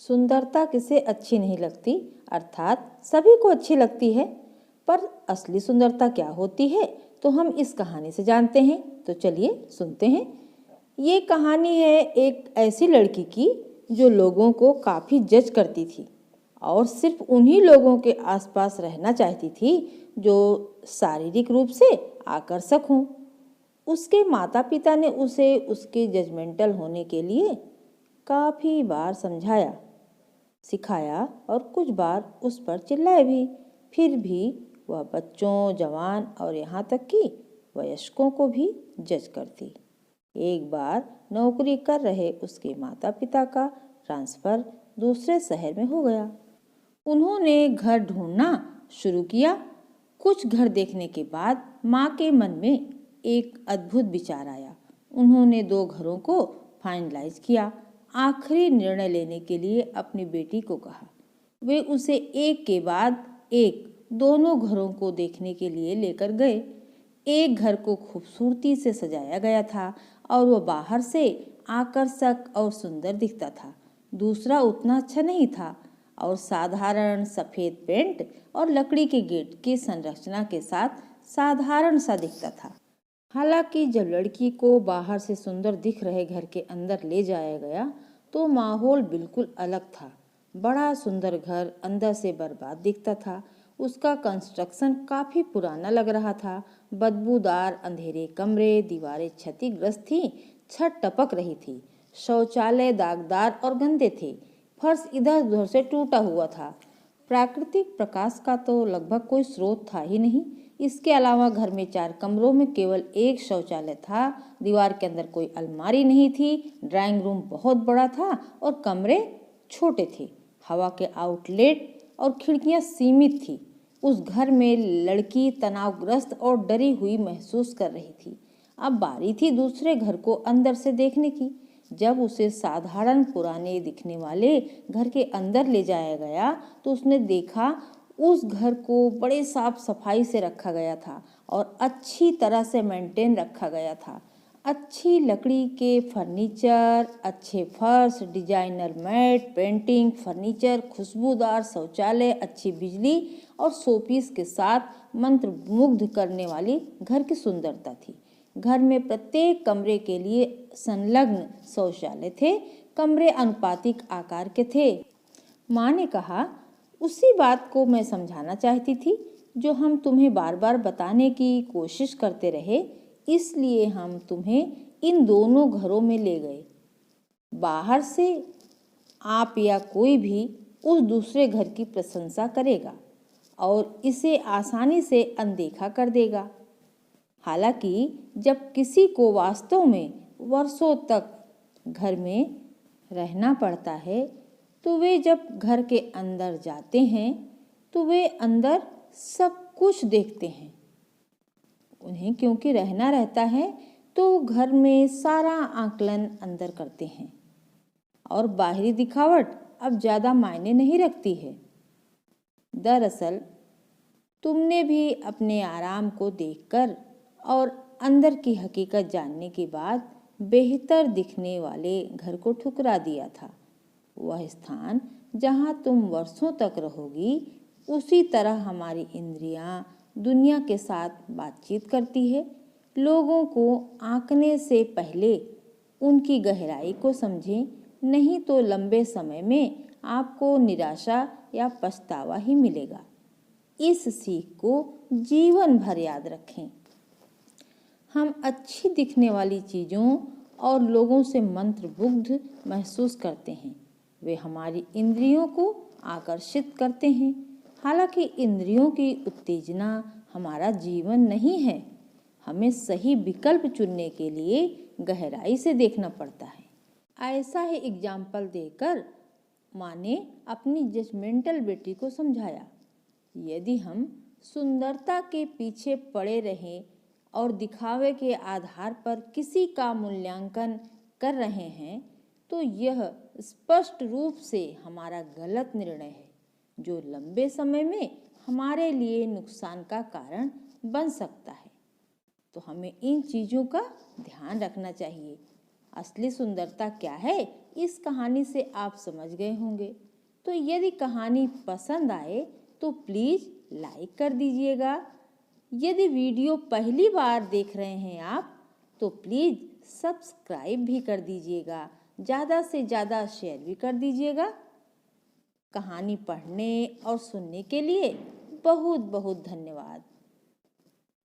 सुंदरता किसे अच्छी नहीं लगती, अर्थात सभी को अच्छी लगती है। पर असली सुंदरता क्या होती है तो हम इस कहानी से जानते हैं। तो चलिए सुनते हैं। ये कहानी है एक ऐसी लड़की की जो लोगों को काफ़ी जज करती थी और सिर्फ उन्हीं लोगों के आसपास रहना चाहती थी जो शारीरिक रूप से आकर्षक हों। उसके माता पिता ने उसे उसके जजमेंटल होने के लिए काफ़ी बार समझाया, सिखाया और कुछ बार उस पर चिल्लाए भी। फिर भी वह बच्चों, जवान और यहाँ तक कि वयस्कों को भी जज करती। एक बार नौकरी कर रहे उसके माता पिता का ट्रांसफ़र दूसरे शहर में हो गया। उन्होंने घर ढूंढना शुरू किया। कुछ घर देखने के बाद माँ के मन में एक अद्भुत विचार आया। उन्होंने 2 घरों को फाइनलाइज किया। आखिरी निर्णय लेने के लिए अपनी बेटी को कहा। वे उसे एक के बाद एक दोनों घरों को देखने के लिए लेकर गए। एक घर को खूबसूरती से सजाया गया था और वह बाहर से आकर्षक और सुंदर दिखता था। दूसरा उतना अच्छा नहीं था और साधारण सफ़ेद पेंट और लकड़ी के गेट की संरचना के साथ साधारण सा दिखता था। हालांकि जब लड़की को बाहर से सुंदर दिख रहे घर के अंदर ले जाया गया तो माहौल बिल्कुल अलग था। बड़ा सुंदर घर अंदर से बर्बाद दिखता था। उसका कंस्ट्रक्शन काफ़ी पुराना लग रहा था। बदबूदार अंधेरे कमरे, दीवारें क्षतिग्रस्त थीं, छत टपक रही थी, शौचालय दागदार और गंदे थे, फर्श इधर उधर से टूटा हुआ था। प्राकृतिक प्रकाश का तो लगभग कोई स्रोत था ही नहीं। इसके अलावा घर में 4 कमरों में केवल एक शौचालय था। दीवार के अंदर कोई अलमारी नहीं थी। ड्राइंग रूम बहुत बड़ा था और कमरे छोटे थे। हवा के आउटलेट और खिड़कियां सीमित थी। उस घर में लड़की तनावग्रस्त और डरी हुई महसूस कर रही थी। अब बारी थी दूसरे घर को अंदर से देखने की। जब उसे साधारण पुराने दिखने वाले घर के अंदर ले जाया गया तो उसने देखा उस घर को बड़े साफ सफाई से रखा गया था और अच्छी तरह से मेंटेन रखा गया था। अच्छी लकड़ी के फर्नीचर, अच्छे फर्श, डिजाइनर मैट, पेंटिंग, फर्नीचर, खुशबूदार शौचालय, अच्छी बिजली और शोपीस के साथ मंत्रमुग्ध करने वाली घर की सुंदरता थी। घर में प्रत्येक कमरे के लिए संलग्न शौचालय थे। कमरे अनुपातिक आकार के थे। माँ ने कहा, उसी बात को मैं समझाना चाहती थी जो हम तुम्हें बार बार बताने की कोशिश करते रहे, इसलिए हम तुम्हें इन दोनों घरों में ले गए। बाहर से आप या कोई भी उस दूसरे घर की प्रशंसा करेगा और इसे आसानी से अनदेखा कर देगा। हालांकि जब किसी को वास्तव में वर्षों तक घर में रहना पड़ता है तो वे जब घर के अंदर जाते हैं तो वे अंदर सब कुछ देखते हैं। उन्हें क्योंकि रहना रहता है तो घर में सारा आकलन अंदर करते हैं और बाहरी दिखावट अब ज़्यादा मायने नहीं रखती है। दरअसल तुमने भी अपने आराम को देखकर और अंदर की हकीकत जानने के बाद बेहतर दिखने वाले घर को ठुकरा दिया था। वह स्थान जहाँ तुम वर्षों तक रहोगी, उसी तरह हमारी इंद्रियां दुनिया के साथ बातचीत करती है। लोगों को आंकने से पहले उनकी गहराई को समझें, नहीं तो लंबे समय में आपको निराशा या पछतावा ही मिलेगा। इस सीख को जीवन भर याद रखें। हम अच्छी दिखने वाली चीज़ों और लोगों से मंत्रमुग्ध महसूस करते हैं। वे हमारी इंद्रियों को आकर्षित करते हैं। हालांकि इंद्रियों की उत्तेजना हमारा जीवन नहीं है। हमें सही विकल्प चुनने के लिए गहराई से देखना पड़ता है। ऐसा ही एग्जाम्पल देकर माँ ने अपनी जजमेंटल बेटी को समझाया, यदि हम सुंदरता के पीछे पड़े रहें और दिखावे के आधार पर किसी का मूल्यांकन कर रहे हैं तो यह स्पष्ट रूप से हमारा गलत निर्णय है जो लंबे समय में हमारे लिए नुकसान का कारण बन सकता है। तो हमें इन चीज़ों का ध्यान रखना चाहिए। असली सुंदरता क्या है इस कहानी से आप समझ गए होंगे। तो यदि कहानी पसंद आए तो प्लीज़ लाइक कर दीजिएगा। यदि वीडियो पहली बार देख रहे हैं आप तो प्लीज़ सब्सक्राइब भी कर दीजिएगा, ज़्यादा से ज़्यादा शेयर भी कर दीजिएगा। कहानी पढ़ने और सुनने के लिए बहुत बहुत धन्यवाद।